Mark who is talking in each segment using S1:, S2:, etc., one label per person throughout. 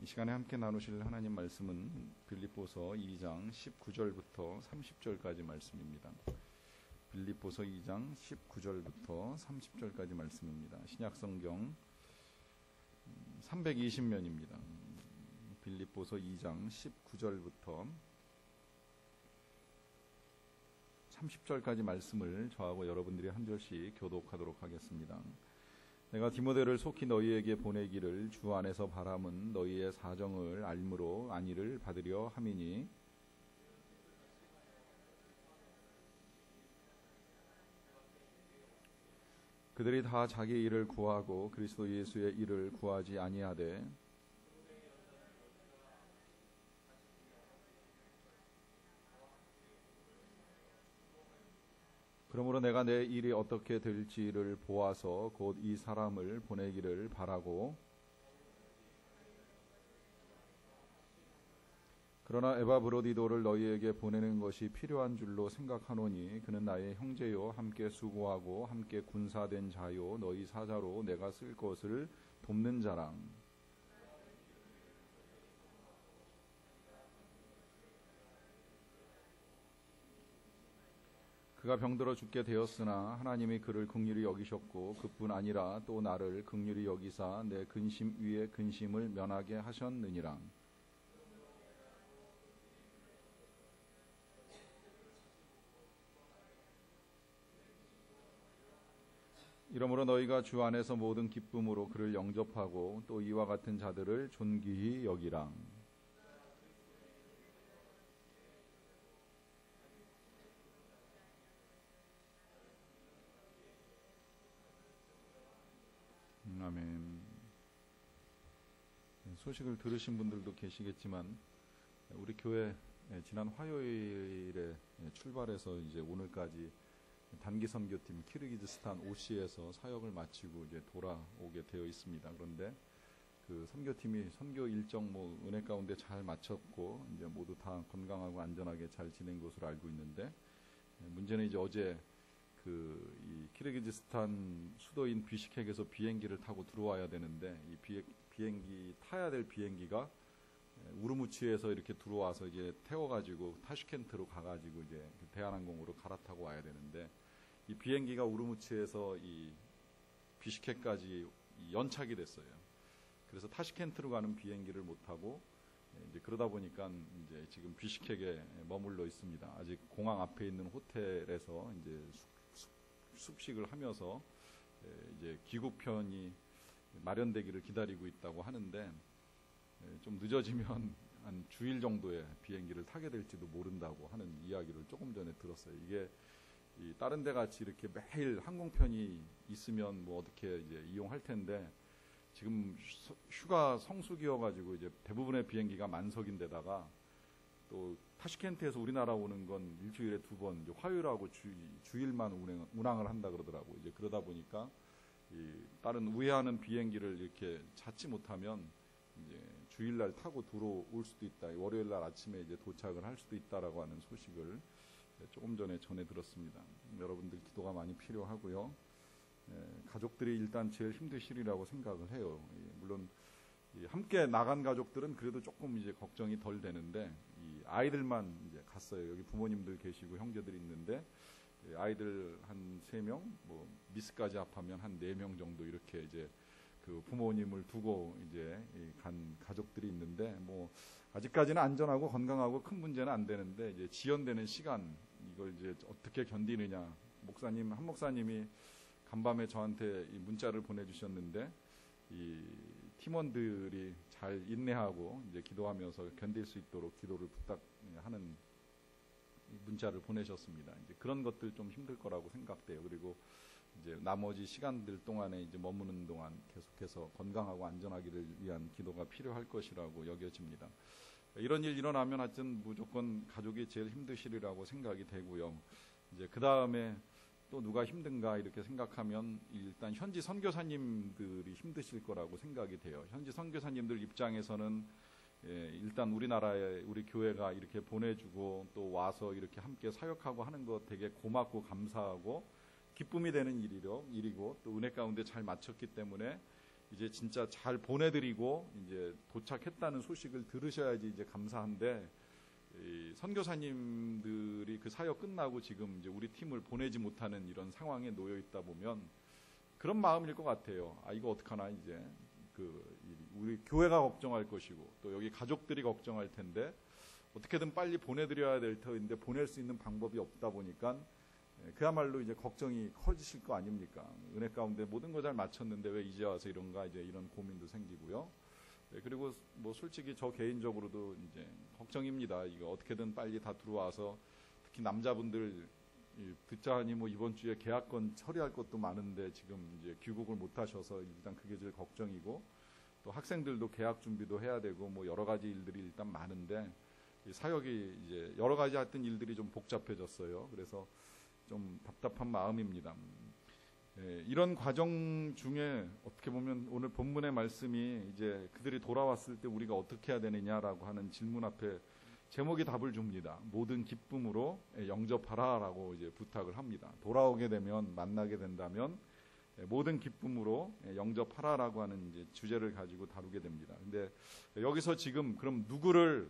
S1: 시간에 함께 나누실 하나님 말씀은 빌립보서 2장 19절부터 30절까지 말씀입니다. 빌립보서 2장 19절부터 30절까지 말씀입니다. 신약성경 320면입니다. 빌립보서 2장 19절부터 30절까지 말씀을 저하고 여러분들이 한 절씩 교독하도록 하겠습니다. 내가 디모데를 속히 너희에게 보내기를 주 안에서 바람은 너희의 사정을 알므로 안위를 받으려 함이니 그들이 다 자기 일을 구하고 그리스도 예수의 일을 구하지 아니하되 그러므로 내가 내 일이 어떻게 될지를 보아서 곧 이 사람을 보내기를 바라고 그러나 에바브로디도를 너희에게 보내는 것이 필요한 줄로 생각하노니 그는 나의 형제요 함께 수고하고 함께 군사된 자요 너희 사자로 내가 쓸 것을 돕는 자랑 그가 병들어 죽게 되었으나 하나님이 그를 긍휼히 여기셨고 그뿐 아니라 또 나를 긍휼히 여기사 내 근심 위에 근심을 면하게 하셨느니라. 이러므로 너희가 주 안에서 모든 기쁨으로 그를 영접하고 또 이와 같은 자들을 존귀히 여기라. 아멘. 소식을 들으신 분들도 계시겠지만 우리 교회 지난 화요일에 출발해서 이제 오늘까지 단기 선교팀 키르기즈스탄 오시에서 사역을 마치고 이제 돌아오게 되어 있습니다. 그런데 그 선교팀이 선교 일정 은혜 가운데 잘 마쳤고 이제 모두 다 건강하고 안전하게 잘 지낸 것으로 알고 있는데 문제는 이제 어제 이 키르기즈스탄 수도인 비시케크에서 비행기를 타고 들어와야 되는데 이 비행기 타야 될 비행기가 우르무치에서 이렇게 들어와서 이제 태워가지고 타슈켄트로 가가지고 이제 대한항공으로 갈아타고 와야 되는데 이 비행기가 우르무치에서 이 비시케크까지 연착이 됐어요. 그래서 타슈켄트로 가는 비행기를 못 타고 이제 그러다 보니까 이제 지금 비시케크에 머물러 있습니다. 아직 공항 앞에 있는 호텔에서 이제 숙식을 하면서 이제 귀국편이 마련되기를 기다리고 있다고 하는데 좀 늦어지면 한 주일 정도의 비행기를 타게 될지도 모른다고 하는 이야기를 조금 전에 들었어요. 이게 다른 데 같이 이렇게 매일 항공편이 있으면 뭐 어떻게 이제 이용할 텐데 지금 휴가 성수기여가지고 이제 대부분의 비행기가 만석인데다가 또 타슈켄트에서 우리나라 오는 건 일주일에 2번, 이제 화요일하고 주일만 운항을 한다 그러더라고요. 이제 그러다 보니까 다른 우회하는 비행기를 이렇게 찾지 못하면 이제 주일날 타고 들어올 수도 있다. 월요일날 아침에 이제 도착을 할 수도 있다라고 하는 소식을 조금 전에 전해 들었습니다. 여러분들 기도가 많이 필요하고요. 가족들이 일단 제일 힘드시리라고 생각을 해요. 물론 함께 나간 가족들은 그래도 조금 이제 걱정이 덜 되는데 이 아이들만 이제 갔어요. 여기 부모님들 계시고 형제들이 있는데 아이들 한 3명, 뭐 미스까지 합하면 한 4명 정도 이렇게 이제 그 부모님을 두고 이제 간 가족들이 있는데 뭐 아직까지는 안전하고 건강하고 큰 문제는 안 되는데 이제 지연되는 시간 이걸 이제 어떻게 견디느냐. 한 목사님이 간밤에 저한테 이 문자를 보내주셨는데 이 팀원들이 잘 인내하고 이제 기도하면서 견딜 수 있도록 기도를 부탁하는 문자를 보내셨습니다. 이제 그런 것들 좀 힘들 거라고 생각돼요. 그리고 이제 나머지 시간들 동안에 이제 머무는 동안 계속해서 건강하고 안전하기를 위한 기도가 필요할 것이라고 여겨집니다. 이런 일 일어나면 하여튼 무조건 가족이 제일 힘드시리라고 생각이 되고요. 이제 그 다음에 또 누가 힘든가 이렇게 생각하면 일단 현지 선교사님들이 힘드실 거라고 생각이 돼요. 현지 선교사님들 입장에서는 일단 우리나라에 우리 교회가 이렇게 보내주고 또 와서 이렇게 함께 사역하고 하는 거 되게 고맙고 감사하고 기쁨이 되는 일이고 또 은혜 가운데 잘 마쳤기 때문에 이제 진짜 잘 보내드리고 이제 도착했다는 소식을 들으셔야지 이제 감사한데, 이 선교사님들이 그 사역 끝나고 지금 이제 우리 팀을 보내지 못하는 이런 상황에 놓여 있다 보면 그런 마음일 것 같아요. 아, 이거 어떡하나, 이제 우리 교회가 걱정할 것이고 또 여기 가족들이 걱정할 텐데 어떻게든 빨리 보내드려야 될 터인데 보낼 수 있는 방법이 없다 보니까 그야말로 이제 걱정이 커지실 거 아닙니까? 은혜 가운데 모든 거 잘 마쳤는데 왜 이제 와서 이런가, 이제 이런 고민도 생기고요. 그리고 뭐 솔직히 저 개인적으로도 이제 걱정입니다. 이거 어떻게든 빨리 다 들어와서, 특히 남자분들 듣자니 뭐 이번 주에 계약건 처리할 것도 많은데 지금 이제 귀국을 못 하셔서 일단 그게 제일 걱정이고, 또 학생들도 계약 준비도 해야 되고 뭐 여러 가지 일들이 일단 많은데 이 사역이 이제 여러 가지 하여튼 일들이 좀 복잡해졌어요. 그래서 좀 답답한 마음입니다. 이런 과정 중에 어떻게 보면 오늘 본문의 말씀이 이제 그들이 돌아왔을 때 우리가 어떻게 해야 되느냐라고 하는 질문 앞에 제목이 답을 줍니다. 모든 기쁨으로 영접하라라고 이제 부탁을 합니다. 돌아오게 되면, 만나게 된다면 모든 기쁨으로 영접하라라고 하는 이제 주제를 가지고 다루게 됩니다. 근데 여기서 지금 그럼 누구를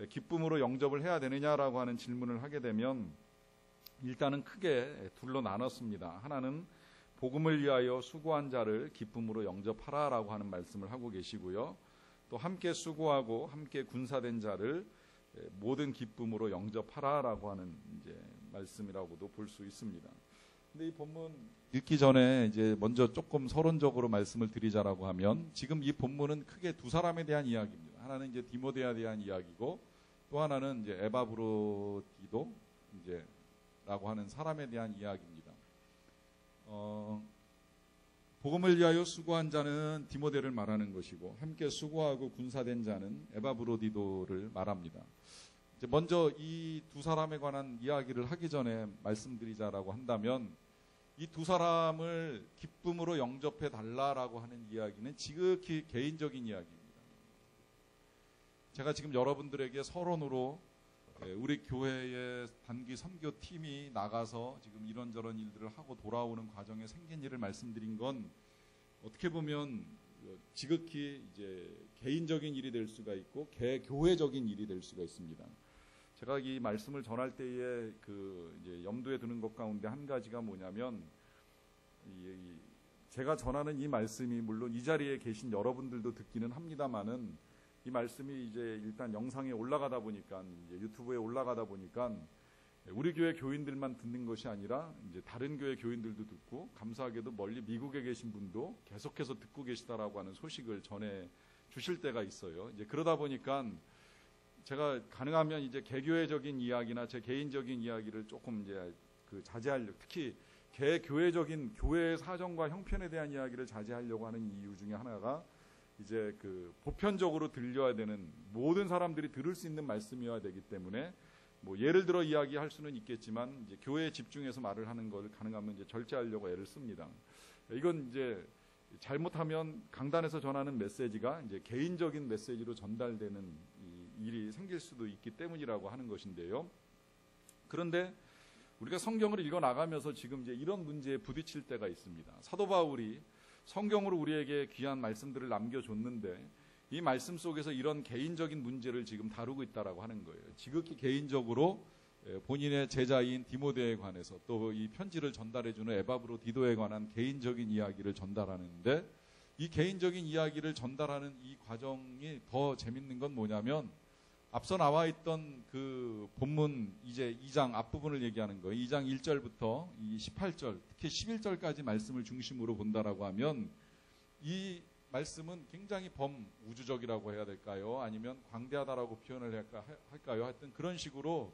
S1: 기쁨으로 영접을 해야 되느냐라고 하는 질문을 하게 되면 일단은 크게 둘로 나눴습니다. 하나는 복음을 위하여 수고한 자를 기쁨으로 영접하라라고 하는 말씀을 하고 계시고요. 또 함께 수고하고 함께 군사된 자를 모든 기쁨으로 영접하라라고 하는 이제 말씀이라고도 볼 수 있습니다. 근데 이 본문 읽기 전에 이제 먼저 조금 서론적으로 말씀을 드리자라고 하면, 지금 이 본문은 크게 두 사람에 대한 이야기입니다. 하나는 이제 디모데에 대한 이야기고, 또 하나는 이제 에바브로디도 이제 라고 하는 사람에 대한 이야기입니다. 복음을 위하여 수고한 자는 디모데를 말하는 것이고, 함께 수고하고 군사된 자는 에바브로디도를 말합니다. 이제 먼저 이 두 사람에 관한 이야기를 하기 전에 말씀드리자라고 한다면, 이 두 사람을 기쁨으로 영접해 달라라고 하는 이야기는 지극히 개인적인 이야기입니다. 제가 지금 여러분들에게 서론으로 우리 교회의 단기 선교팀이 나가서 지금 이런저런 일들을 하고 돌아오는 과정에 생긴 일을 말씀드린 건 어떻게 보면 지극히 이제 개인적인 일이 될 수가 있고 개교회적인 일이 될 수가 있습니다. 제가 이 말씀을 전할 때에 이제 염두에 두는 것 가운데 한 가지가 뭐냐면, 제가 전하는 이 말씀이 물론 이 자리에 계신 여러분들도 듣기는 합니다만은, 이 말씀이 이제 일단 영상에 올라가다 보니까, 이제 유튜브에 올라가다 보니까 우리 교회 교인들만 듣는 것이 아니라 이제 다른 교회 교인들도 듣고, 감사하게도 멀리 미국에 계신 분도 계속해서 듣고 계시다라고 하는 소식을 전해 주실 때가 있어요. 이제 그러다 보니까 제가 가능하면 이제 개교회적인 이야기나 제 개인적인 이야기를 조금 이제 자제하려고, 특히 개교회적인 교회의 사정과 형편에 대한 이야기를 자제하려고 하는 이유 중에 하나가 이제 보편적으로 들려야 되는, 모든 사람들이 들을 수 있는 말씀이어야 되기 때문에, 뭐 예를 들어 이야기할 수는 있겠지만 이제 교회에 집중해서 말을 하는 걸 가능하면 이제 절제하려고 애를 씁니다. 이건 이제 잘못하면 강단에서 전하는 메시지가 이제 개인적인 메시지로 전달되는 일이 생길 수도 있기 때문이라고 하는 것인데요. 그런데 우리가 성경을 읽어 나가면서 지금 이제 이런 문제에 부딪힐 때가 있습니다. 사도 바울이 성경으로 우리에게 귀한 말씀들을 남겨줬는데 이 말씀 속에서 이런 개인적인 문제를 지금 다루고 있다라고 하는 거예요. 지극히 개인적으로 본인의 제자인 디모데에 관해서, 또 이 편지를 전달해주는 에바브로디도에 관한 개인적인 이야기를 전달하는데, 이 개인적인 이야기를 전달하는 이 과정이 더 재밌는 건 뭐냐면, 앞서 나와 있던 그 본문 이제 2장 앞부분을 얘기하는 거예요. 2장 1절부터 18절, 특히 11절까지 말씀을 중심으로 본다라고 하면, 이 말씀은 굉장히 범우주적이라고 해야 될까요? 아니면 광대하다라고 표현을 할까요? 하여튼 그런 식으로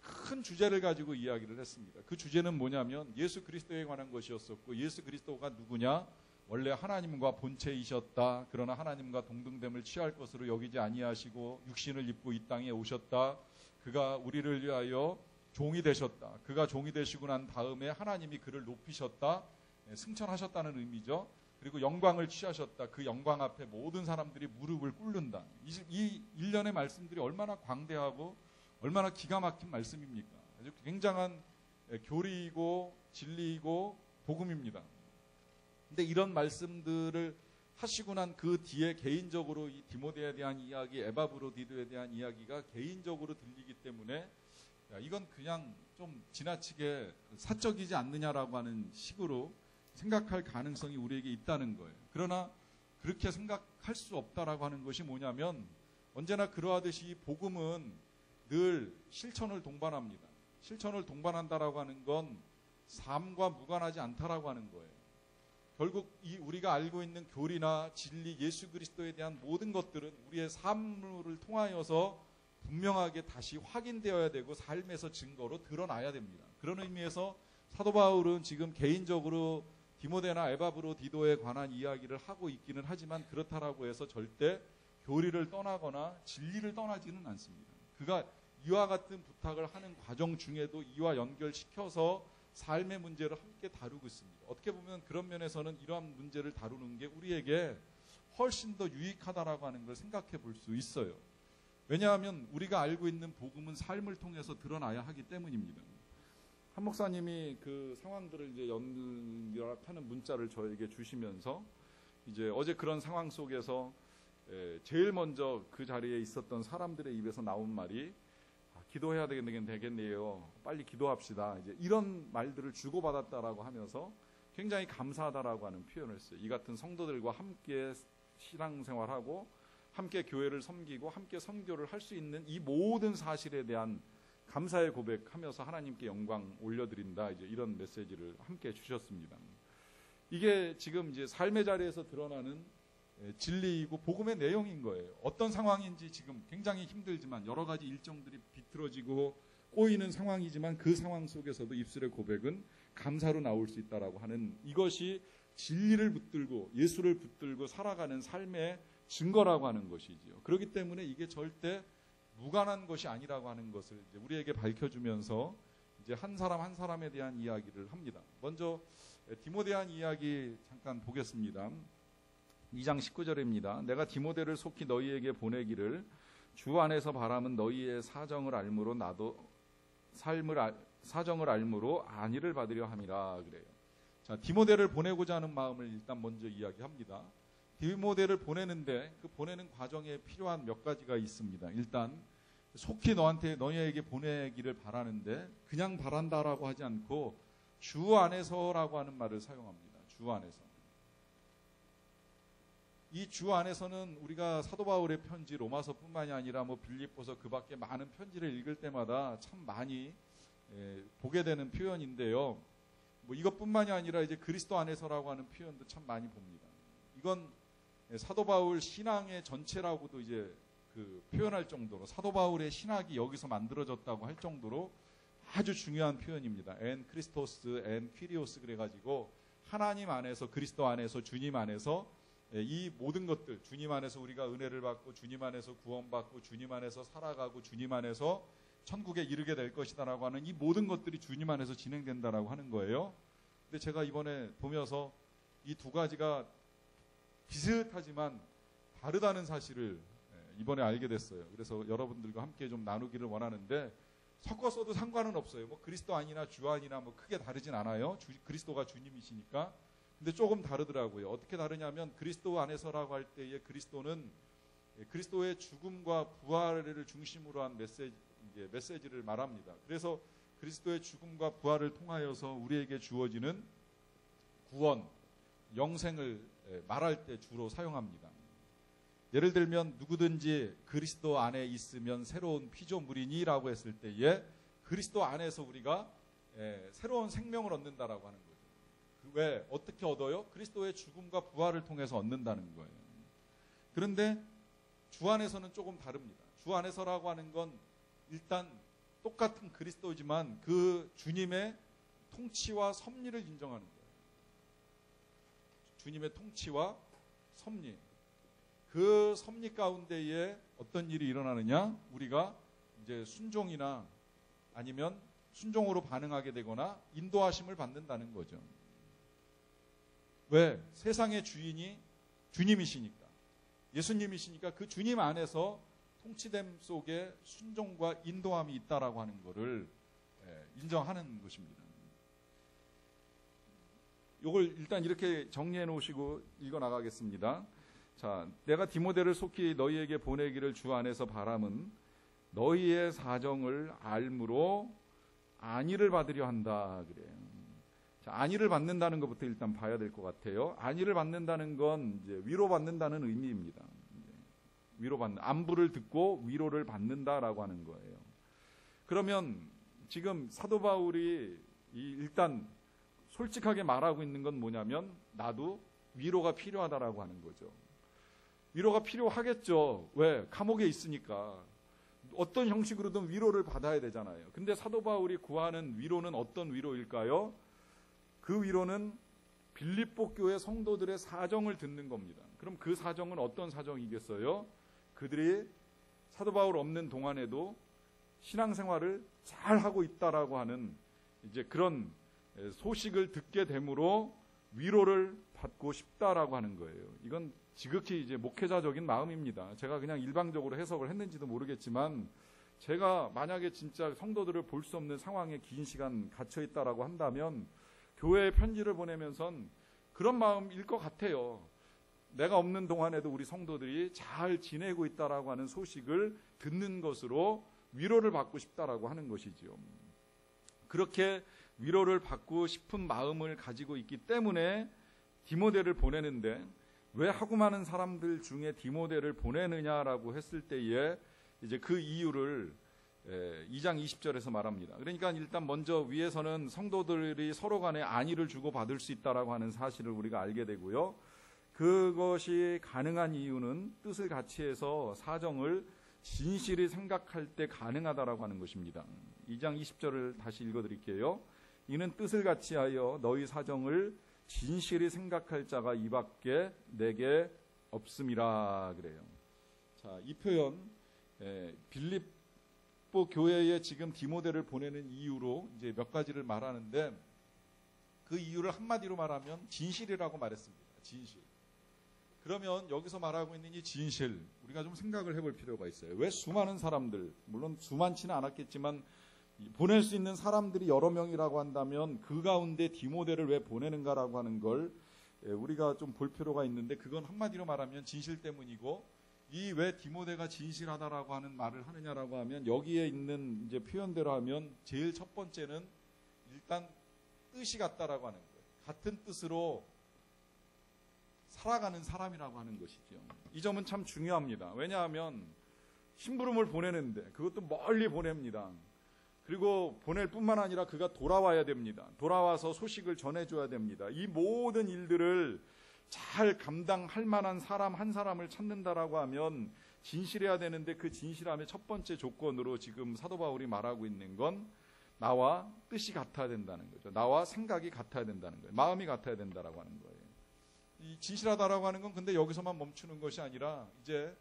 S1: 큰 주제를 가지고 이야기를 했습니다. 그 주제는 뭐냐면 예수 그리스도에 관한 것이었었고, 예수 그리스도가 누구냐? 원래 하나님과 본체이셨다. 그러나 하나님과 동등됨을 취할 것으로 여기지 아니하시고 육신을 입고 이 땅에 오셨다. 그가 우리를 위하여 종이 되셨다. 그가 종이 되시고 난 다음에 하나님이 그를 높이셨다. 승천하셨다는 의미죠. 그리고 영광을 취하셨다. 그 영광 앞에 모든 사람들이 무릎을 꿇는다. 이 일련의 말씀들이 얼마나 광대하고 얼마나 기가 막힌 말씀입니까? 아주 굉장한 교리이고 진리이고 복음입니다. 근데 이런 말씀들을 하시고 난 그 뒤에 개인적으로 이 디모데에 대한 이야기, 에바브로디도에 대한 이야기가 개인적으로 들리기 때문에 야, 이건 그냥 좀 지나치게 사적이지 않느냐라고 하는 식으로 생각할 가능성이 우리에게 있다는 거예요. 그러나 그렇게 생각할 수 없다라고 하는 것이 뭐냐면 언제나 그러하듯이 복음은 늘 실천을 동반합니다. 실천을 동반한다라고 하는 건 삶과 무관하지 않다라고 하는 거예요. 결국 이 우리가 알고 있는 교리나 진리, 예수 그리스도에 대한 모든 것들은 우리의 삶을 통하여서 분명하게 다시 확인되어야 되고 삶에서 증거로 드러나야 됩니다. 그런 의미에서 사도 바울은 지금 개인적으로 디모데나 에바브로디도에 관한 이야기를 하고 있기는 하지만 그렇다라고 해서 절대 교리를 떠나거나 진리를 떠나지는 않습니다. 그가 이와 같은 부탁을 하는 과정 중에도 이와 연결시켜서 삶의 문제를 함께 다루고 있습니다. 어떻게 보면 그런 면에서는 이러한 문제를 다루는 게 우리에게 훨씬 더 유익하다라고 하는 걸 생각해 볼 수 있어요. 왜냐하면 우리가 알고 있는 복음은 삶을 통해서 드러나야 하기 때문입니다. 한 목사님이 그 상황들을 이제 연락하는 문자를 저에게 주시면서 이제 어제 그런 상황 속에서 제일 먼저 그 자리에 있었던 사람들의 입에서 나온 말이 기도해야 되겠네요. 빨리 기도합시다. 이제 이런 말들을 주고받았다라고 하면서 굉장히 감사하다라고 하는 표현을 써요. 이 같은 성도들과 함께 신앙생활하고 함께 교회를 섬기고 함께 선교를 할 수 있는 이 모든 사실에 대한 감사의 고백하면서 하나님께 영광 올려드린다. 이제 이런 메시지를 함께 주셨습니다. 이게 지금 이제 삶의 자리에서 드러나는 진리이고 복음의 내용인 거예요. 어떤 상황인지 지금 굉장히 힘들지만 여러 가지 일정들이 비틀어지고 꼬이는 상황이지만 그 상황 속에서도 입술의 고백은 감사로 나올 수 있다라고 하는 이것이 진리를 붙들고 예수를 붙들고 살아가는 삶의 증거라고 하는 것이지요. 그렇기 때문에 이게 절대 무관한 것이 아니라고 하는 것을 이제 우리에게 밝혀주면서 이제 한 사람 한 사람에 대한 이야기를 합니다. 먼저 디모데한 이야기 잠깐 보겠습니다. 2장 19절입니다. 내가 디모데를 속히 너희에게 보내기를 주 안에서 바람은 너희의 사정을 알므로 나도 사정을 알므로 안위를 받으려 함이라 그래요. 자, 디모데를 보내고자 하는 마음을 일단 먼저 이야기합니다. 디모데를 보내는데 그 보내는 과정에 필요한 몇 가지가 있습니다. 일단 속히 너희에게 보내기를 바라는데 그냥 바란다라고 하지 않고 주 안에서라고 하는 말을 사용합니다. 주 안에서. 이 주 안에서는 우리가 사도 바울의 편지 로마서뿐만이 아니라 뭐 빌립보서 그 밖에 많은 편지를 읽을 때마다 참 많이 보게 되는 표현인데요. 뭐 이것뿐만이 아니라 이제 그리스도 안에서라고 하는 표현도 참 많이 봅니다. 이건 사도 바울 신앙의 전체라고도 이제 그 표현할 정도로 사도 바울의 신학이 여기서 만들어졌다고 할 정도로 아주 중요한 표현입니다. 엔 크리스토스, 엔 퀴리오스 그래가지고 하나님 안에서 그리스도 안에서 주님 안에서 이 모든 것들 주님 안에서 우리가 은혜를 받고 주님 안에서 구원받고 주님 안에서 살아가고 주님 안에서 천국에 이르게 될 것이다라고 하는 이 모든 것들이 주님 안에서 진행된다라고 하는 거예요. 근데 제가 이번에 보면서 이 두 가지가 비슷하지만 다르다는 사실을 이번에 알게 됐어요. 그래서 여러분들과 함께 좀 나누기를 원하는데 섞었어도 상관은 없어요. 뭐 그리스도 아니나 주 아니나 뭐 크게 다르진 않아요. 그리스도가 주님이시니까. 근데 조금 다르더라고요. 어떻게 다르냐면 그리스도 안에서라고 할 때의 그리스도는 그리스도의 죽음과 부활을 중심으로 한 메시지를 말합니다. 그래서 그리스도의 죽음과 부활을 통하여서 우리에게 주어지는 구원, 영생을 말할 때 주로 사용합니다. 예를 들면 누구든지 그리스도 안에 있으면 새로운 피조물이니라고 했을 때에 그리스도 안에서 우리가 새로운 생명을 얻는다라고 하는 거예요. 왜? 어떻게 얻어요? 그리스도의 죽음과 부활을 통해서 얻는다는 거예요. 그런데 주 안에서는 조금 다릅니다. 주 안에서라고 하는 건 일단 똑같은 그리스도지만 그 주님의 통치와 섭리를 인정하는 거예요. 주님의 통치와 섭리. 그 섭리 가운데에 어떤 일이 일어나느냐? 우리가 이제 순종이나 아니면 순종으로 반응하게 되거나 인도하심을 받는다는 거죠. 왜? 세상의 주인이 주님이시니까. 예수님이시니까 그 주님 안에서 통치됨 속에 순종과 인도함이 있다라고 하는 것을 인정하는 것입니다. 요걸 일단 이렇게 정리해 놓으시고 읽어 나가겠습니다. 자, 내가 디모데를 속히 너희에게 보내기를 주 안에서 바람은 너희의 사정을 알므로 안위를 받으려 한다 그래요. 자, 안위를 받는다는 것부터 일단 봐야 될 것 같아요. 안위를 받는다는 건 이제 위로받는다는 의미입니다. 위로받는, 안부를 듣고 위로를 받는다라고 하는 거예요. 그러면 지금 사도 바울이 일단 솔직하게 말하고 있는 건 뭐냐면 나도 위로가 필요하다라고 하는 거죠. 위로가 필요하겠죠. 왜? 감옥에 있으니까. 어떤 형식으로든 위로를 받아야 되잖아요. 근데 사도 바울이 구하는 위로는 어떤 위로일까요? 그 위로는 빌립보 교회 성도들의 사정을 듣는 겁니다. 그럼 그 사정은 어떤 사정이겠어요? 그들이 사도 바울 없는 동안에도 신앙생활을 잘 하고 있다라고 하는 이제 그런 소식을 듣게 되므로 위로를 받고 싶다라고 하는 거예요. 이건 지극히 이제 목회자적인 마음입니다. 제가 그냥 일방적으로 해석을 했는지도 모르겠지만 제가 만약에 진짜 성도들을 볼 수 없는 상황에 긴 시간 갇혀 있다라고 한다면 교회에 편지를 보내면선 그런 마음일 것 같아요. 내가 없는 동안에도 우리 성도들이 잘 지내고 있다라고 하는 소식을 듣는 것으로 위로를 받고 싶다라고 하는 것이지요. 그렇게 위로를 받고 싶은 마음을 가지고 있기 때문에 디모데를 보내는데 왜 하고 많은 사람들 중에 디모데를 보내느냐라고 했을 때에 이제 그 이유를 2장 20절에서 말합니다. 그러니까 일단 먼저 위에서는 성도들이 서로 간에 안위를 주고 받을 수 있다라고 하는 사실을 우리가 알게 되고요. 그것이 가능한 이유는 뜻을 같이 해서 사정을 진실히 생각할 때 가능하다라고 하는 것입니다. 2장 20절을 다시 읽어드릴게요. 이는 뜻을 같이 하여 너희 사정을 진실히 생각할 자가 이밖에 내게 없음이라 그래요. 자, 이 표현 빌립보 교회에 지금 디모데를 보내는 이유로 이제 몇 가지를 말하는데 그 이유를 한마디로 말하면 진실이라고 말했습니다. 진실. 그러면 여기서 말하고 있는 이 진실 우리가 좀 생각을 해볼 필요가 있어요. 왜 수많은 사람들, 물론 수많지는 않았겠지만 보낼 수 있는 사람들이 여러 명이라고 한다면 그 가운데 디모데를 왜 보내는가라고 하는 걸 우리가 좀 볼 필요가 있는데 그건 한마디로 말하면 진실 때문이고 이 왜 디모데가 진실하다라고 하는 말을 하느냐라고 하면 여기에 있는 이제 표현대로 하면 제일 첫 번째는 일단 뜻이 같다라고 하는 거예요. 같은 뜻으로 살아가는 사람이라고 하는 것이죠. 이 점은 참 중요합니다. 왜냐하면 심부름을 보내는데 그것도 멀리 보냅니다. 그리고 보낼 뿐만 아니라 그가 돌아와야 됩니다. 돌아와서 소식을 전해줘야 됩니다. 이 모든 일들을 잘 감당할 만한 사람 한 사람을 찾는다라고 하면 진실해야 되는데 그 진실함의 첫 번째 조건으로 지금 사도 바울이 말하고 있는 건 나와 뜻이 같아야 된다는 거죠. 나와 생각이 같아야 된다는 거예요. 마음이 같아야 된다라고 하는 거예요. 이 진실하다라고 하는 건 근데 여기서만 멈추는 것이 아니라 이제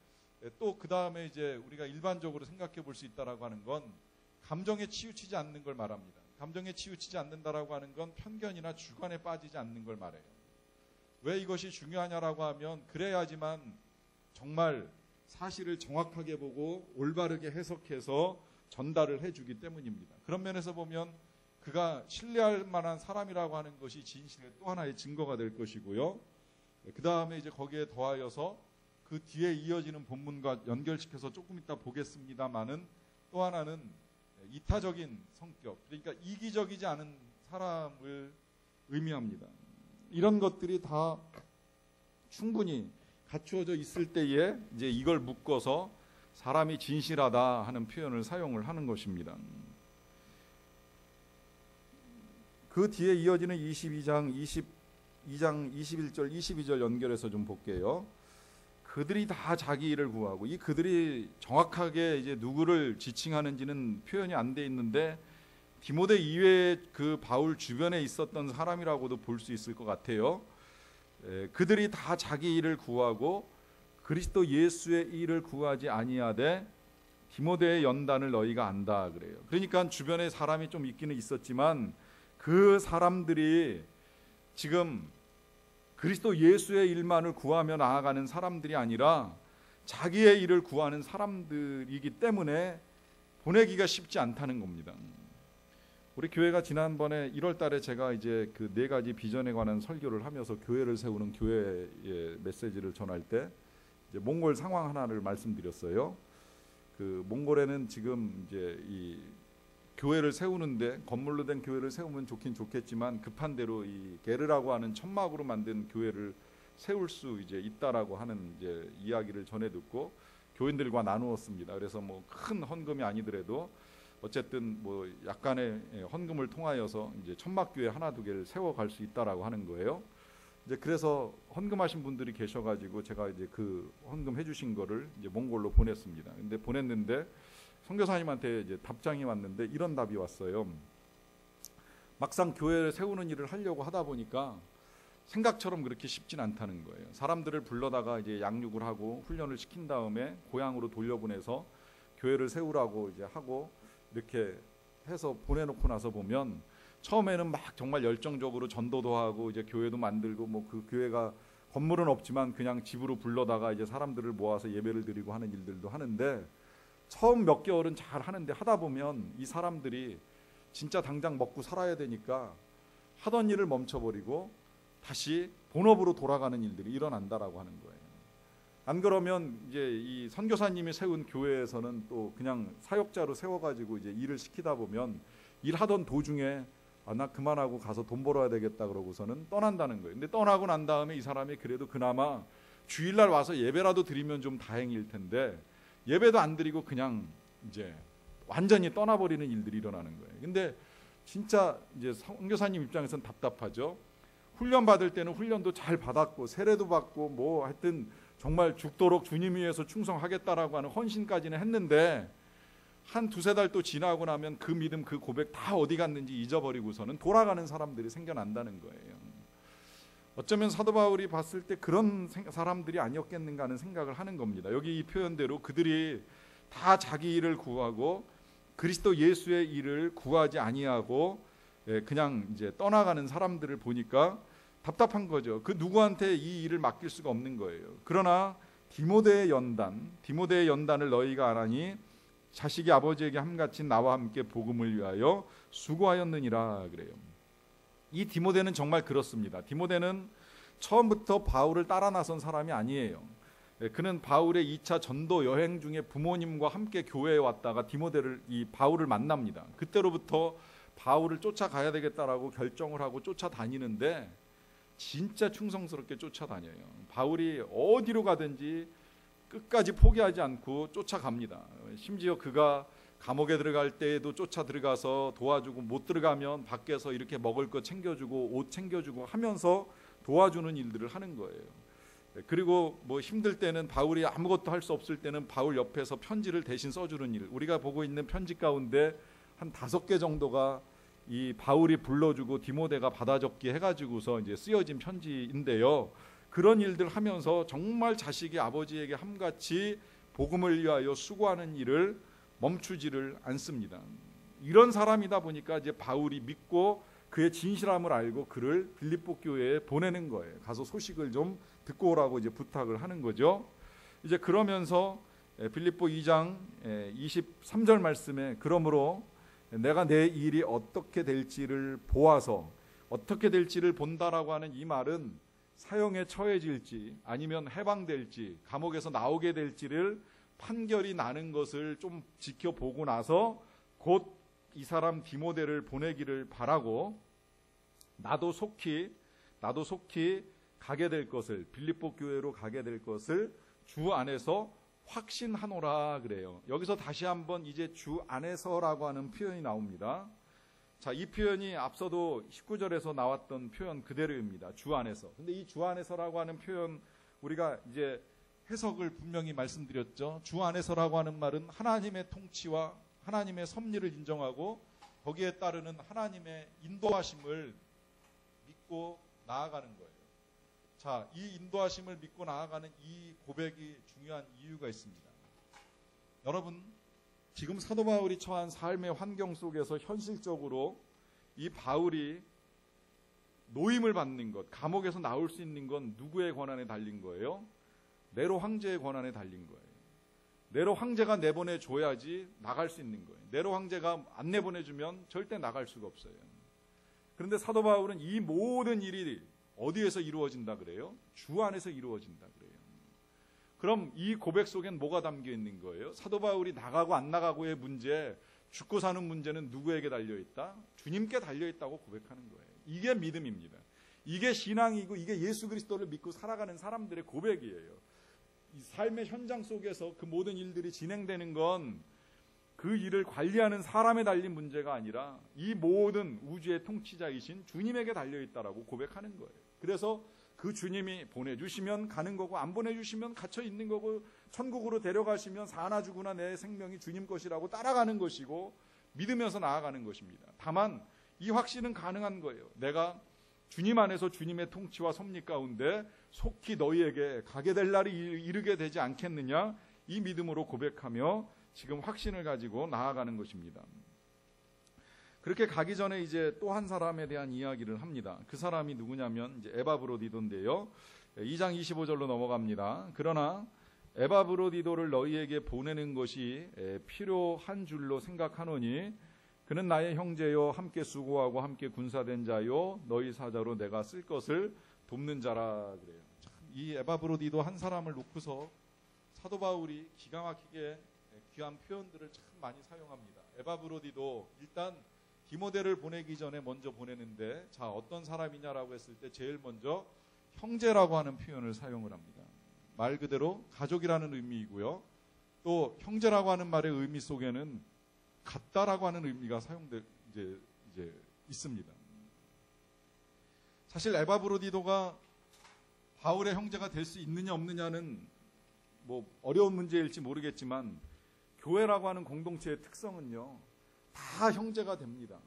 S1: 또 그 다음에 이제 우리가 일반적으로 생각해 볼 수 있다라고 하는 건 감정에 치우치지 않는 걸 말합니다. 감정에 치우치지 않는다라고 하는 건 편견이나 주관에 빠지지 않는 걸 말해요. 왜 이것이 중요하냐라고 하면 그래야지만 정말 사실을 정확하게 보고 올바르게 해석해서 전달을 해주기 때문입니다. 그런 면에서 보면 그가 신뢰할 만한 사람이라고 하는 것이 진실의 또 하나의 증거가 될 것이고요. 그 다음에 이제 거기에 더하여서 그 뒤에 이어지는 본문과 연결시켜서 조금 이따 보겠습니다만은 또 하나는 이타적인 성격, 그러니까 이기적이지 않은 사람을 의미합니다. 이런 것들이 다 충분히 갖추어져 있을 때에 이제 이걸 묶어서 사람이 진실하다 하는 표현을 사용을 하는 것입니다. 그 뒤에 이어지는 22장 21절 22절 연결해서 좀 볼게요. 그들이 다 자기 일을 구하고 이 그들이 정확하게 이제 누구를 지칭하는지는 표현이 안 돼 있는데 디모데 이외에 그 바울 주변에 있었던 사람이라고도 볼 수 있을 것 같아요. 그들이 다 자기 일을 구하고 그리스도 예수의 일을 구하지 아니하되 디모데의 연단을 너희가 안다 그래요. 그러니까 주변에 사람이 좀 있기는 있었지만 그 사람들이 지금 그리스도 예수의 일만을 구하며 나아가는 사람들이 아니라 자기의 일을 구하는 사람들이기 때문에 보내기가 쉽지 않다는 겁니다. 우리 교회가 지난번에 1월 달에 제가 이제 그 4가지 비전에 관한 설교를 하면서 교회를 세우는 교회의 메시지를 전할 때 이제 몽골 상황 하나를 말씀드렸어요. 그 몽골에는 지금 이제 이 교회를 세우는데 건물로 된 교회를 세우면 좋긴 좋겠지만 급한 대로 이 게르라고 하는 천막으로 만든 교회를 세울 수 이제 있다라고 하는 이제 이야기를 전해 듣고 교인들과 나누었습니다. 그래서 뭐 큰 헌금이 아니더라도 어쨌든 뭐 약간의 헌금을 통하여서 이제 천막교회 하나 두 개를 세워갈 수 있다라고 하는 거예요. 이제 그래서 헌금하신 분들이 계셔가지고 제가 이제 그 헌금 해주신 거를 이제 몽골로 보냈습니다. 근데 보냈는데 선교사님한테 이제 답장이 왔는데 이런 답이 왔어요. 막상 교회를 세우는 일을 하려고 하다 보니까 생각처럼 그렇게 쉽진 않다는 거예요. 사람들을 불러다가 이제 양육을 하고 훈련을 시킨 다음에 고향으로 돌려보내서 교회를 세우라고 이제 하고 이렇게 해서 보내놓고 나서 보면 처음에는 막 정말 열정적으로 전도도 하고 이제 교회도 만들고 뭐 그 교회가 건물은 없지만 그냥 집으로 불러다가 이제 사람들을 모아서 예배를 드리고 하는 일들도 하는데 처음 몇 개월은 잘 하는데 하다 보면 이 사람들이 진짜 당장 먹고 살아야 되니까 하던 일을 멈춰버리고 다시 본업으로 돌아가는 일들이 일어난다라고 하는 거예요. 안 그러면 이제 이 선교사님이 세운 교회에서는 또 그냥 사역자로 세워가지고 이제 일을 시키다 보면 일하던 도중에 나 그만하고 가서 돈 벌어야 되겠다 그러고서는 떠난다는 거예요. 근데 떠나고 난 다음에 이 사람이 그래도 그나마 주일날 와서 예배라도 드리면 좀 다행일 텐데 예배도 안 드리고 그냥 이제 완전히 떠나버리는 일들이 일어나는 거예요. 근데 진짜 이제 선교사님 입장에서는 답답하죠. 훈련 받을 때는 훈련도 잘 받았고 세례도 받고 뭐 하여튼 정말 죽도록 주님 위해서 충성하겠다라고 하는 헌신까지는 했는데 한 두세 달 또 지나고 나면 그 믿음 그 고백 다 어디 갔는지 잊어버리고서는 돌아가는 사람들이 생겨난다는 거예요. 어쩌면 사도 바울이 봤을 때 그런 사람들이 아니었겠는가 하는 생각을 하는 겁니다. 여기 이 표현대로 그들이 다 자기 일을 구하고 그리스도 예수의 일을 구하지 아니하고 그냥 이제 떠나가는 사람들을 보니까 답답한 거죠. 그 누구한테 이 일을 맡길 수가 없는 거예요. 그러나 디모데의 연단을 너희가 안하니 자식이 아버지에게 함같이 나와 함께 복음을 위하여 수고하였느니라 그래요. 이 디모데는 정말 그렇습니다. 디모데는 처음부터 바울을 따라 나선 사람이 아니에요. 그는 바울의 2차 전도 여행 중에 부모님과 함께 교회에 왔다가 이 바울을 만납니다. 그때로부터 바울을 쫓아가야 되겠다라고 결정을 하고 쫓아다니는데 진짜 충성스럽게 쫓아다녀요. 바울이 어디로 가든지 끝까지 포기하지 않고 쫓아갑니다. 심지어 그가 감옥에 들어갈 때에도 쫓아 들어가서 도와주고 못 들어가면 밖에서 이렇게 먹을 거 챙겨주고 옷 챙겨주고 하면서 도와주는 일들을 하는 거예요. 그리고 뭐 힘들 때는 바울이 아무것도 할 수 없을 때는 바울 옆에서 편지를 대신 써주는 일. 우리가 보고 있는 편지 가운데 한 5개 정도가 이 바울이 불러주고 디모데가 받아 적기 해가지고서 이제 쓰여진 편지인데요. 그런 일들 하면서 정말 자식이 아버지에게 함같이 복음을 위하여 수고하는 일을 멈추지를 않습니다. 이런 사람이다 보니까 이제 바울이 믿고 그의 진실함을 알고 그를 빌립보 교회에 보내는 거예요. 가서 소식을 좀 듣고 오라고 이제 부탁을 하는 거죠. 이제 그러면서 빌립보 2장 23절 말씀에 그러므로 내가 내 일이 어떻게 될지를 보아서 어떻게 될지를 본다라고 하는 이 말은 사형에 처해질지 아니면 해방될지 감옥에서 나오게 될지를 판결이 나는 것을 좀 지켜보고 나서 곧 이 사람 디모데를 보내기를 바라고 나도 속히 가게 될 것을 빌립보 교회로 가게 될 것을 주 안에서 확신하노라 그래요. 여기서 다시 한번 이제 주 안에서라고 하는 표현이 나옵니다. 자, 이 표현이 앞서도 19절에서 나왔던 표현 그대로입니다. 주 안에서. 근데 이 주 안에서라고 하는 표현 우리가 이제 해석을 분명히 말씀드렸죠. 주 안에서라고 하는 말은 하나님의 통치와 하나님의 섭리를 인정하고 거기에 따르는 하나님의 인도하심을 믿고 나아가는 거예요. 자, 이 인도하심을 믿고 나아가는 이 고백이 중요한 이유가 있습니다. 여러분, 지금 사도 바울이 처한 삶의 환경 속에서 현실적으로 이 바울이 노임을 받는 것, 감옥에서 나올 수 있는 건 누구의 권한에 달린 거예요? 네로 황제의 권한에 달린 거예요. 네로 황제가 내보내줘야지 나갈 수 있는 거예요. 네로 황제가 안 내보내주면 절대 나갈 수가 없어요. 그런데 사도 바울은 이 모든 일이 어디에서 이루어진다 그래요? 주 안에서 이루어진다 그래요. 그럼 이 고백 속엔 뭐가 담겨 있는 거예요? 사도 바울이 나가고 안 나가고의 문제, 죽고 사는 문제는 누구에게 달려있다? 주님께 달려있다고 고백하는 거예요. 이게 믿음입니다. 이게 신앙이고 이게 예수 그리스도를 믿고 살아가는 사람들의 고백이에요. 이 삶의 현장 속에서 그 모든 일들이 진행되는 건 그 일을 관리하는 사람에 달린 문제가 아니라 이 모든 우주의 통치자이신 주님에게 달려있다라고 고백하는 거예요. 그래서 그 주님이 보내주시면 가는 거고 안 보내주시면 갇혀 있는 거고 천국으로 데려가시면 사나 죽으나 내 생명이 주님 것이라고 따라가는 것이고 믿으면서 나아가는 것입니다. 다만 이 확신은 가능한 거예요. 내가 주님 안에서 주님의 통치와 섭리 가운데 속히 너희에게 가게 될 날이 이르게 되지 않겠느냐, 이 믿음으로 고백하며 지금 확신을 가지고 나아가는 것입니다. 그렇게 가기 전에 이제 또 한 사람에 대한 이야기를 합니다. 그 사람이 누구냐면 이제 에바브로디도인데요. 2장 25절로 넘어갑니다. 그러나 에바브로디도를 너희에게 보내는 것이 필요한 줄로 생각하노니 그는 나의 형제요 함께 수고하고 함께 군사된 자요 너희 사자로 내가 쓸 것을 돕는 자라 그래요. 참, 이 에바브로디도 한 사람을 놓고서 사도 바울이 기가 막히게 귀한 표현들을 참 많이 사용합니다. 에바브로디도 일단 디모데를 보내기 전에 먼저 보내는데 자 어떤 사람이냐라고 했을 때 제일 먼저 형제라고 하는 표현을 사용을 합니다. 말 그대로 가족이라는 의미이고요. 또 형제라고 하는 말의 의미 속에는 같다라고 하는 의미가 사용돼 이제 있습니다. 사실 에바브로디도가 바울의 형제가 될 수 있느냐 없느냐는 뭐 어려운 문제일지 모르겠지만 교회라고 하는 공동체의 특성은요, 다 형제가 됩니다.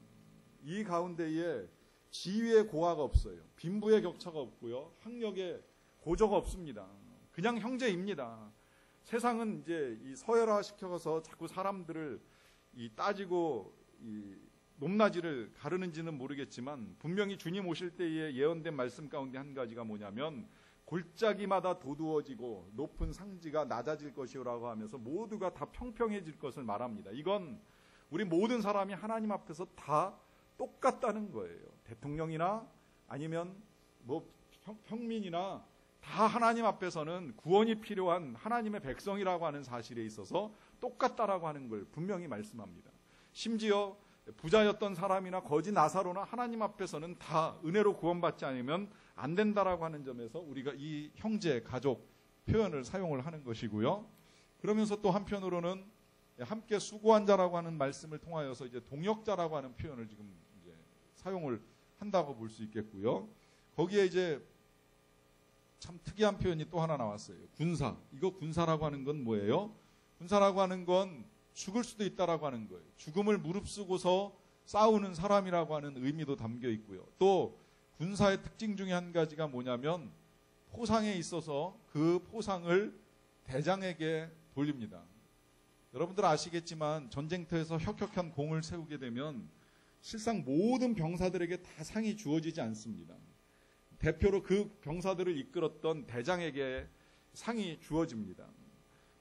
S1: 이 가운데에 지위의 고하가 없어요. 빈부의 격차가 없고요. 학력의 고저가 없습니다. 그냥 형제입니다. 세상은 이제 이 서열화 시켜서 자꾸 사람들을 따지고 높낮이를 가르는지는 모르겠지만 분명히 주님 오실 때에 예언된 말씀 가운데 한 가지가 뭐냐면 골짜기마다 도두어지고 높은 상지가 낮아질 것이라고 하면서 모두가 다 평평해질 것을 말합니다. 이건 우리 모든 사람이 하나님 앞에서 다 똑같다는 거예요. 대통령이나 아니면 뭐 평민이나 다 하나님 앞에서는 구원이 필요한 하나님의 백성이라고 하는 사실에 있어서 똑같다라고 하는 걸 분명히 말씀합니다. 심지어 부자였던 사람이나 거지 나사로나 하나님 앞에서는 다 은혜로 구원받지 않으면 안 된다라고 하는 점에서 우리가 이 형제, 가족 표현을 사용을 하는 것이고요. 그러면서 또 한편으로는 함께 수고한 자라고 하는 말씀을 통하여서 이제 동역자라고 하는 표현을 지금 이제 사용을 한다고 볼 수 있겠고요. 거기에 이제 참 특이한 표현이 또 하나 나왔어요. 군사. 이거 군사라고 하는 건 뭐예요? 군사라고 하는 건 죽을 수도 있다라고 하는 거예요. 죽음을 무릅쓰고서 싸우는 사람이라고 하는 의미도 담겨 있고요. 또 군사의 특징 중에 한 가지가 뭐냐면 포상에 있어서 그 포상을 대장에게 돌립니다. 여러분들 아시겠지만 전쟁터에서 혁혁한 공을 세우게 되면 실상 모든 병사들에게 다 상이 주어지지 않습니다. 대표로 그 병사들을 이끌었던 대장에게 상이 주어집니다.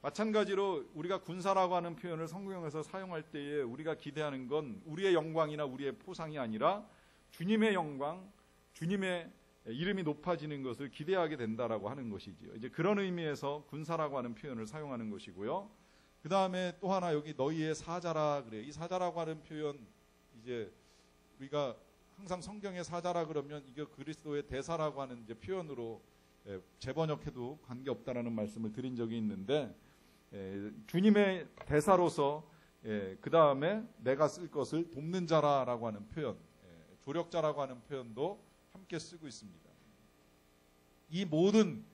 S1: 마찬가지로 우리가 군사라고 하는 표현을 성경에서 사용할 때에 우리가 기대하는 건 우리의 영광이나 우리의 포상이 아니라 주님의 영광, 주님의 이름이 높아지는 것을 기대하게 된다라고 하는 것이지요. 이제 그런 의미에서 군사라고 하는 표현을 사용하는 것이고요. 그 다음에 또 하나 여기 너희의 사자라 그래요. 이 사자라고 하는 표현 이제 우리가 항상 성경의 사자라 그러면 이게 그리스도의 대사라고 하는 이제 표현으로 재번역해도 관계없다라는 말씀을 드린 적이 있는데 주님의 대사로서 그 다음에 내가 쓸 것을 돕는 자라고 하는 표현, 조력자라고 하는 표현도 함께 쓰고 있습니다. 이 모든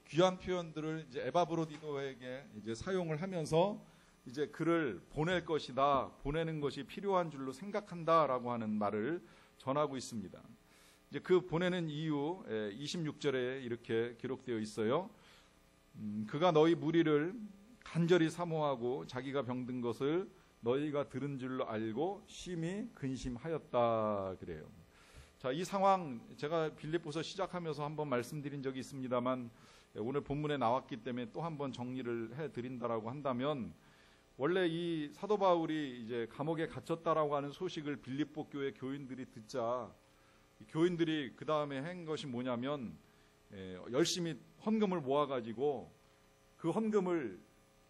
S1: 귀한 표현들을 이제 에바브로디도에게 이제 사용을 하면서 이제 그를 보낼 것이다, 보내는 것이 필요한 줄로 생각한다라고 하는 말을 전하고 있습니다. 이제 그 보내는 이유 26절에 이렇게 기록되어 있어요. 그가 너희 무리를 간절히 사모하고 자기가 병든 것을 너희가 들은 줄로 알고 심히 근심하였다 그래요. 자, 이 상황 제가 빌립보서 시작하면서 한번 말씀드린 적이 있습니다만 오늘 본문에 나왔기 때문에 또 한번 정리를 해드린다라고 한다면, 원래 이 사도 바울이 이제 감옥에 갇혔다라고 하는 소식을 빌립보 교회 교인들이 듣자, 교인들이 그 다음에 한 것이 뭐냐면 열심히 헌금을 모아가지고 그 헌금을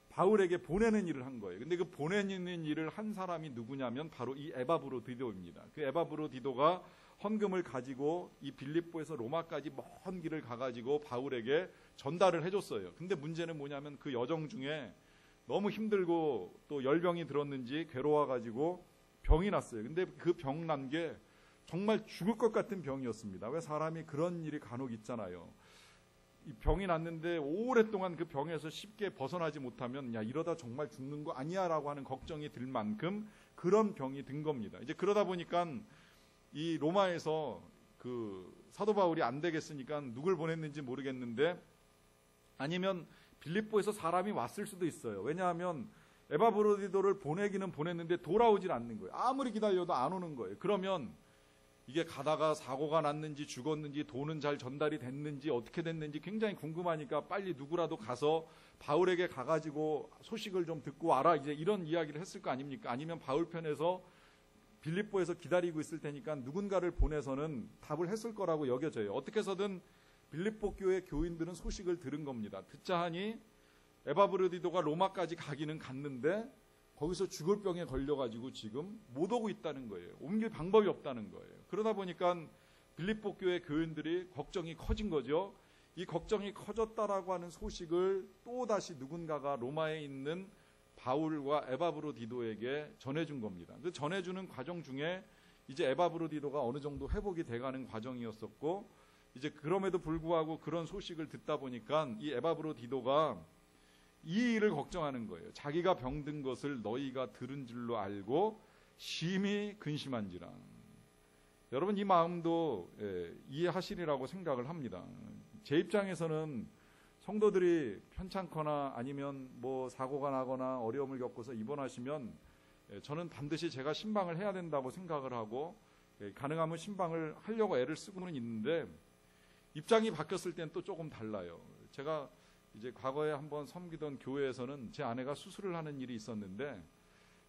S1: 바울에게 보내는 일을 한 거예요. 근데 그 보내는 일을 한 사람이 누구냐면 바로 이 에바브로디도입니다. 그 에바브로디도가 헌금을 가지고 이 빌립보에서 로마까지 먼 길을 가가지고 바울에게 전달을 해줬어요. 근데 문제는 뭐냐면 그 여정 중에 너무 힘들고 또 열병이 들었는지 괴로워가지고 병이 났어요. 근데 그 병 난 게 정말 죽을 것 같은 병이었습니다. 왜 사람이 그런 일이 간혹 있잖아요. 이 병이 났는데 오랫동안 그 병에서 쉽게 벗어나지 못하면 야 이러다 정말 죽는 거 아니야 라고 하는 걱정이 들 만큼 그런 병이 든 겁니다. 이제 그러다 보니까 이 로마에서 그 사도 바울이 안 되겠으니까 누굴 보냈는지 모르겠는데, 아니면 빌립보에서 사람이 왔을 수도 있어요. 왜냐하면 에바브로디도를 보내기는 보냈는데 돌아오질 않는 거예요. 아무리 기다려도 안 오는 거예요. 그러면 이게 가다가 사고가 났는지 죽었는지 돈은 잘 전달이 됐는지 어떻게 됐는지 굉장히 궁금하니까 빨리 누구라도 가서 바울에게 가가지고 소식을 좀 듣고 와라, 이제 이런 이야기를 했을 거 아닙니까? 아니면 바울 편에서 빌립보에서 기다리고 있을 테니까 누군가를 보내서는 답을 했을 거라고 여겨져요. 어떻게 해서든 빌립보 교회 교인들은 소식을 들은 겁니다. 듣자 하니 에바브로디도가 로마까지 가기는 갔는데 거기서 죽을 병에 걸려가지고 지금 못 오고 있다는 거예요. 옮길 방법이 없다는 거예요. 그러다 보니까 빌립보 교회 교인들이 걱정이 커진 거죠. 이 걱정이 커졌다라고 하는 소식을 또다시 누군가가 로마에 있는 바울과 에바브로디도에게 전해준 겁니다. 그 전해주는 과정 중에 이제 에바브로디도가 어느 정도 회복이 돼가는 과정이었었고, 이제 그럼에도 불구하고 그런 소식을 듣다 보니까 이 에바브로디도가 이 일을 걱정하는 거예요. 자기가 병든 것을 너희가 들은 줄로 알고 심히 근심한지라. 여러분 이 마음도 이해하시리라고 생각을 합니다. 제 입장에서는 성도들이 편찮거나 아니면 뭐 사고가 나거나 어려움을 겪어서 입원하시면 저는 반드시 제가 신방을 해야 된다고 생각을 하고 가능하면 신방을 하려고 애를 쓰고는 있는데, 입장이 바뀌었을 땐 또 조금 달라요. 제가 이제 과거에 한번 섬기던 교회에서는 제 아내가 수술을 하는 일이 있었는데,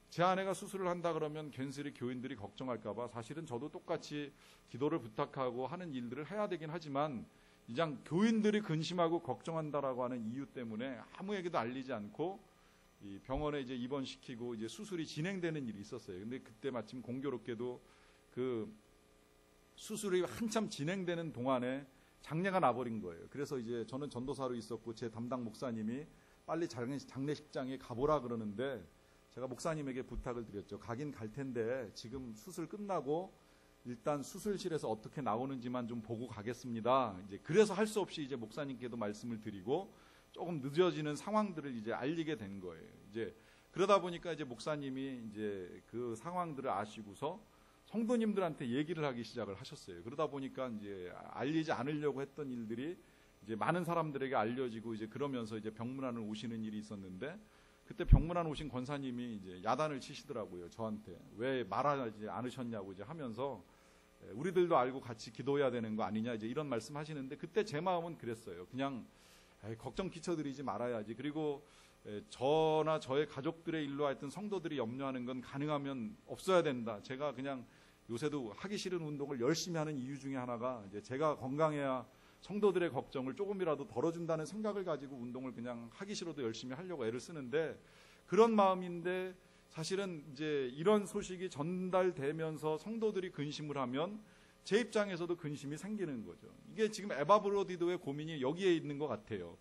S1: 제 아내가 수술을 한다 그러면 괜스레 교인들이 걱정할까봐 사실은 저도 똑같이 기도를 부탁하고 하는 일들을 해야 되긴 하지만, 이제 교인들이 근심하고 걱정한다라고 하는 이유 때문에 아무에게도 알리지 않고 이 병원에 이제 입원시키고 이제 수술이 진행되는 일이 있었어요. 근데 그때 마침 공교롭게도 그 수술이 한참 진행되는 동안에 장례가 나버린 거예요. 그래서 이제 저는 전도사로 있었고 제 담당 목사님이 빨리 장례식장에 가보라 그러는데, 제가 목사님에게 부탁을 드렸죠. 가긴 갈 텐데 지금 수술 끝나고 일단 수술실에서 어떻게 나오는지만 좀 보고 가겠습니다. 이제 그래서 할 수 없이 이제 목사님께도 말씀을 드리고 조금 늦어지는 상황들을 이제 알리게 된 거예요. 이제 그러다 보니까 이제 목사님이 이제 그 상황들을 아시고서 성도님들한테 얘기를 하기 시작을 하셨어요. 그러다 보니까 이제 알리지 않으려고 했던 일들이 이제 많은 사람들에게 알려지고, 이제 그러면서 이제 병문안을 오시는 일이 있었는데, 그때 병문안 오신 권사님이 이제 야단을 치시더라고요. 저한테 왜 말하지 않으셨냐고 이제 하면서 우리들도 알고 같이 기도해야 되는 거 아니냐 이제 이런 말씀하시는데, 그때 제 마음은 그랬어요. 그냥 걱정 끼쳐드리지 말아야지. 그리고 저나 저의 가족들의 일로 하여튼 성도들이 염려하는 건 가능하면 없어야 된다. 제가 그냥 요새도 하기 싫은 운동을 열심히 하는 이유 중에 하나가 이제 제가 건강해야 성도들의 걱정을 조금이라도 덜어준다는 생각을 가지고 운동을 그냥 하기 싫어도 열심히 하려고 애를 쓰는데, 그런 마음인데 사실은 이제 이런 소식이 전달되면서 성도들이 근심을 하면 제 입장에서도 근심이 생기는 거죠. 이게 지금 에바브로디도의 고민이 여기에 있는 것 같아요.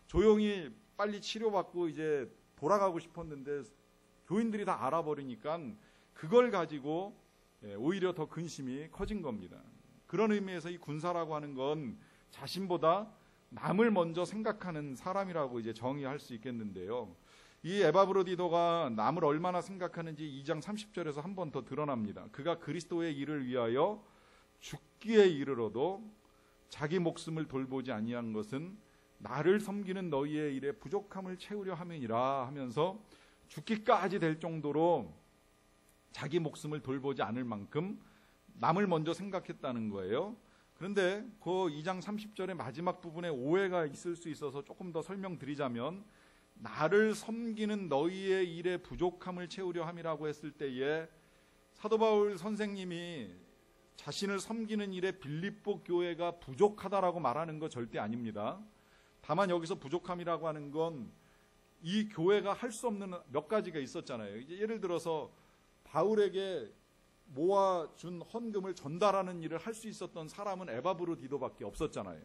S1: 조용히 빨리 치료받고 이제 돌아가고 싶었는데 교인들이 다 알아버리니까 그걸 가지고 오히려 더 근심이 커진 겁니다. 그런 의미에서 이 군사라고 하는 건 자신보다 남을 먼저 생각하는 사람이라고 이제 정의할 수 있겠는데요. 이 에바브로디도가 남을 얼마나 생각하는지 2장 30절에서 한 번 더 드러납니다. 그가 그리스도의 일을 위하여 죽기에 이르러도 자기 목숨을 돌보지 아니한 것은 나를 섬기는 너희의 일에 부족함을 채우려 함이니라 하면서 죽기까지 될 정도로 자기 목숨을 돌보지 않을 만큼 남을 먼저 생각했다는 거예요. 그런데 그 2장 30절의 마지막 부분에 오해가 있을 수 있어서 조금 더 설명드리자면, 나를 섬기는 너희의 일에 부족함을 채우려 함이라고 했을 때에 사도 바울 선생님이 자신을 섬기는 일에 빌립보 교회가 부족하다라고 말하는 거 절대 아닙니다. 다만 여기서 부족함이라고 하는 건 이 교회가 할 수 없는 몇 가지가 있었잖아요. 이제 예를 들어서 바울에게 모아준 헌금을 전달하는 일을 할 수 있었던 사람은 에바브로디도밖에 없었잖아요.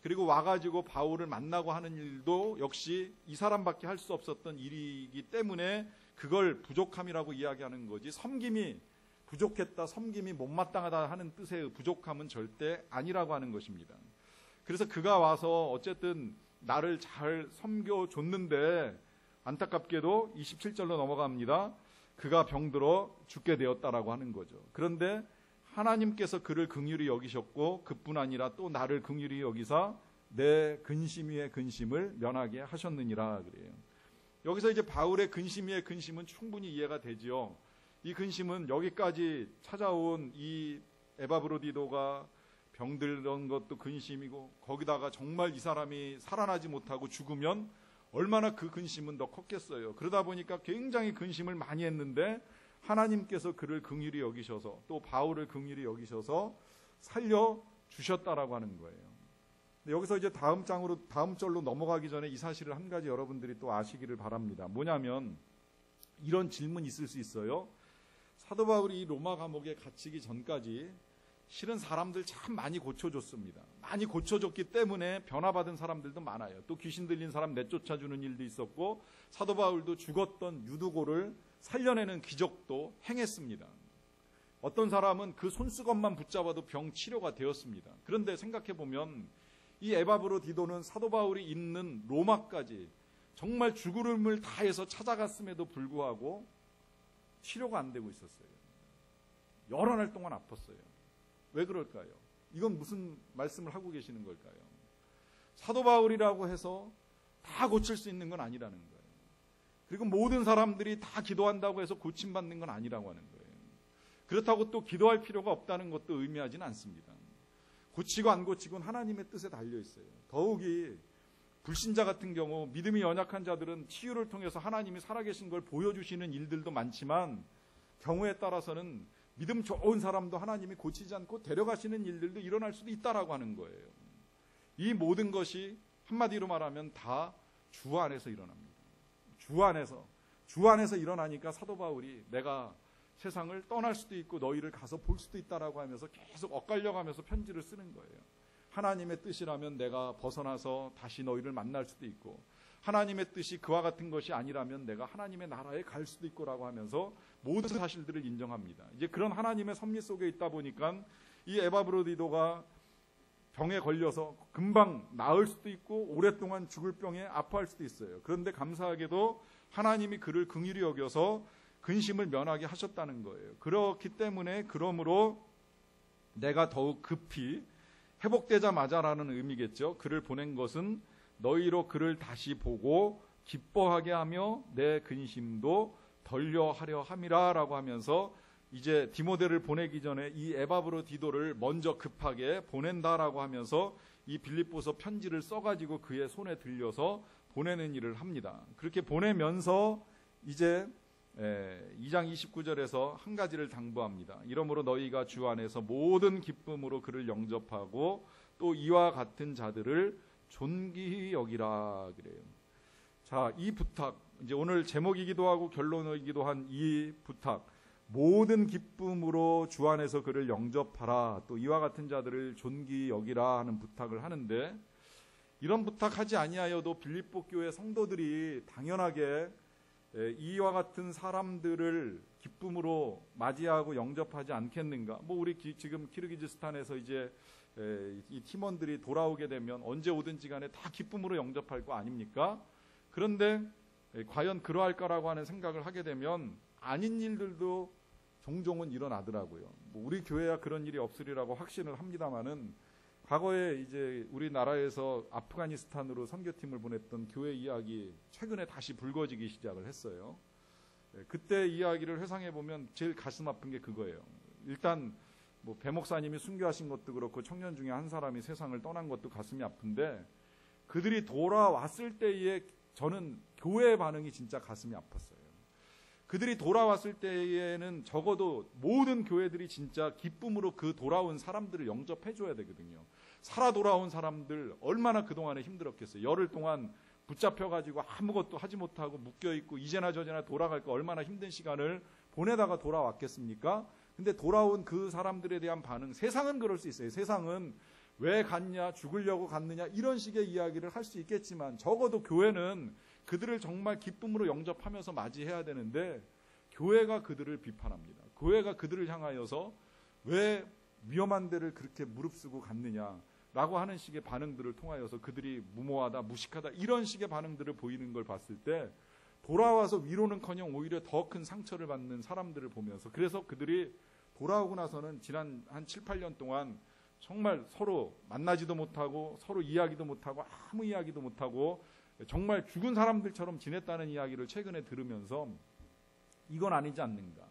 S1: 그리고 와가지고 바울을 만나고 하는 일도 역시 이 사람밖에 할 수 없었던 일이기 때문에 그걸 부족함이라고 이야기하는 거지, 섬김이 부족했다, 섬김이 못마땅하다 하는 뜻의 부족함은 절대 아니라고 하는 것입니다. 그래서 그가 와서 어쨌든 나를 잘 섬겨줬는데 안타깝게도 27절로 넘어갑니다. 그가 병들어 죽게 되었다라고 하는 거죠. 그런데 하나님께서 그를 긍휼히 여기셨고 그뿐 아니라 또 나를 긍휼히 여기사 내 근심 위의 근심을 면하게 하셨느니라 그래요. 여기서 이제 바울의 근심 위의 근심은 충분히 이해가 되지요. 이 근심은 여기까지 찾아온 이 에바브로디도가 병들던 것도 근심이고, 거기다가 정말 이 사람이 살아나지 못하고 죽으면 얼마나 그 근심은 더 컸겠어요. 그러다 보니까 굉장히 근심을 많이 했는데 하나님께서 그를 긍휼히 여기셔서 또 바울을 긍휼히 여기셔서 살려주셨다라고 하는 거예요. 여기서 이제 다음 절로 넘어가기 전에 이 사실을 한 가지 여러분들이 또 아시기를 바랍니다. 뭐냐면 이런 질문이 있을 수 있어요. 사도 바울이 로마 감옥에 갇히기 전까지 실은 사람들 참 많이 고쳐줬습니다. 많이 고쳐줬기 때문에 변화받은 사람들도 많아요. 또 귀신 들린 사람 내쫓아주는 일도 있었고, 사도 바울도 죽었던 유두고를 살려내는 기적도 행했습니다. 어떤 사람은 그 손수건만 붙잡아도 병 치료가 되었습니다. 그런데 생각해보면 이 에바브로디도는 사도 바울이 있는 로마까지 정말 죽음을 다해서 찾아갔음에도 불구하고 치료가 안 되고 있었어요. 여러 날 동안 아팠어요. 왜 그럴까요? 이건 무슨 말씀을 하고 계시는 걸까요? 사도 바울이라고 해서 다 고칠 수 있는 건 아니라는 거예요. 그리고 모든 사람들이 다 기도한다고 해서 고침받는 건 아니라고 하는 거예요. 그렇다고 또 기도할 필요가 없다는 것도 의미하지는 않습니다. 고치고 안 고치고는 하나님의 뜻에 달려 있어요. 더욱이 불신자 같은 경우, 믿음이 연약한 자들은 치유를 통해서 하나님이 살아계신 걸 보여주시는 일들도 많지만, 경우에 따라서는 믿음 좋은 사람도 하나님이 고치지 않고 데려가시는 일들도 일어날 수도 있다라고 하는 거예요. 이 모든 것이 한마디로 말하면 다 주 안에서 일어납니다. 주 안에서 일어나니까 사도 바울이 내가 세상을 떠날 수도 있고 너희를 가서 볼 수도 있다라고 하면서 계속 엇갈려가면서 편지를 쓰는 거예요. 하나님의 뜻이라면 내가 벗어나서 다시 너희를 만날 수도 있고, 하나님의 뜻이 그와 같은 것이 아니라면 내가 하나님의 나라에 갈 수도 있고라고 하면서 모든 사실들을 인정합니다. 이제 그런 하나님의 섭리 속에 있다 보니까 이 에바브로디도가 병에 걸려서 금방 나을 수도 있고 오랫동안 죽을 병에 아파할 수도 있어요. 그런데 감사하게도 하나님이 그를 긍휼히 여겨서 근심을 면하게 하셨다는 거예요. 그렇기 때문에 그러므로 내가 더욱 급히 회복되자마자라는 의미겠죠. 그를 보낸 것은 너희로 그를 다시 보고 기뻐하게 하며 내 근심도 덜려 하려 함이라 라고 하면서 이제 디모데를 보내기 전에 이 에바브로디도를 먼저 급하게 보낸다라고 하면서 이 빌립보서 편지를 써가지고 그의 손에 들려서 보내는 일을 합니다. 그렇게 보내면서 이제 2장 29절에서 한 가지를 당부합니다. 이러므로 너희가 주 안에서 모든 기쁨으로 그를 영접하고 또 이와 같은 자들을 존귀히 여기라 그래요. 자, 이 부탁, 이제 오늘 제목이기도 하고 결론이기도 한 이 부탁, 모든 기쁨으로 주 안에서 그를 영접하라, 또 이와 같은 자들을 존귀히 여기라 하는 부탁을 하는데, 이런 부탁하지 아니하여도 빌립보 교회 성도들이 당연하게 이와 같은 사람들을 기쁨으로 맞이하고 영접하지 않겠는가? 뭐 우리 지금 키르기즈스탄에서 이제 이 팀원들이 돌아오게 되면 언제 오든지 간에 다 기쁨으로 영접할 거 아닙니까? 그런데 과연 그러할까라고 하는 생각을 하게 되면 아닌 일들도 종종은 일어나더라고요. 뭐 우리 교회야 그런 일이 없으리라고 확신을 합니다만은, 과거에 이제 우리나라에서 아프가니스탄으로 선교팀을 보냈던 교회 이야기 최근에 다시 불거지기 시작을 했어요. 그때 이야기를 회상해 보면 제일 가슴 아픈 게 그거예요. 일단 뭐 배 목사님이 순교하신 것도 그렇고 청년 중에 한 사람이 세상을 떠난 것도 가슴이 아픈데 그들이 돌아왔을 때에 저는 교회의 반응이 진짜 가슴이 아팠어요. 그들이 돌아왔을 때에는 적어도 모든 교회들이 진짜 기쁨으로 그 돌아온 사람들을 영접해 줘야 되거든요. 살아 돌아온 사람들 얼마나 그동안에 힘들었겠어요. 열흘 동안 붙잡혀가지고 아무것도 하지 못하고 묶여있고 이제나 저제나 돌아갈 거 얼마나 힘든 시간을 보내다가 돌아왔겠습니까? 근데 돌아온 그 사람들에 대한 반응, 세상은 그럴 수 있어요. 세상은 왜 갔냐, 죽으려고 갔느냐 이런 식의 이야기를 할 수 있겠지만 적어도 교회는 그들을 정말 기쁨으로 영접하면서 맞이해야 되는데 교회가 그들을 비판합니다. 교회가 그들을 향하여서 왜 위험한 데를 그렇게 무릅쓰고 갔느냐라고 하는 식의 반응들을 통하여서 그들이 무모하다, 무식하다 이런 식의 반응들을 보이는 걸 봤을 때 돌아와서 위로는커녕 오히려 더 큰 상처를 받는 사람들을 보면서 그래서 그들이 돌아오고 나서는 지난 한 7, 8년 동안 정말 서로 만나지도 못하고 서로 이야기도 못하고 아무 이야기도 못하고 정말 죽은 사람들처럼 지냈다는 이야기를 최근에 들으면서 이건 아니지 않는가.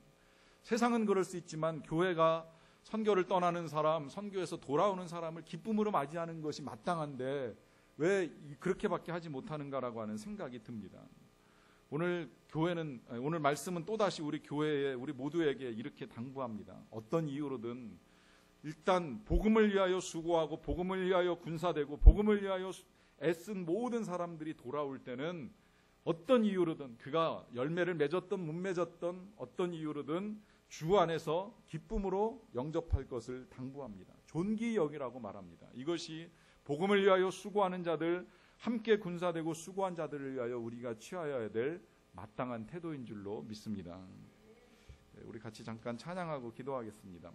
S1: 세상은 그럴 수 있지만 교회가 선교를 떠나는 사람, 선교에서 돌아오는 사람을 기쁨으로 맞이하는 것이 마땅한데 왜 그렇게밖에 하지 못하는가라고 하는 생각이 듭니다. 오늘 말씀은 또다시 우리 교회에 우리 모두에게 이렇게 당부합니다. 어떤 이유로든 일단 복음을 위하여 수고하고 복음을 위하여 군사되고 복음을 위하여 애쓴 모든 사람들이 돌아올 때는 어떤 이유로든 그가 열매를 맺었던 못 맺었던 어떤 이유로든 주 안에서 기쁨으로 영접할 것을 당부합니다. 존귀 여기라고 말합니다. 이것이 복음을 위하여 수고하는 자들, 함께 군사되고 수고한 자들을 위하여 우리가 취하여야 될 마땅한 태도인 줄로 믿습니다. 우리 같이 잠깐 찬양하고 기도하겠습니다.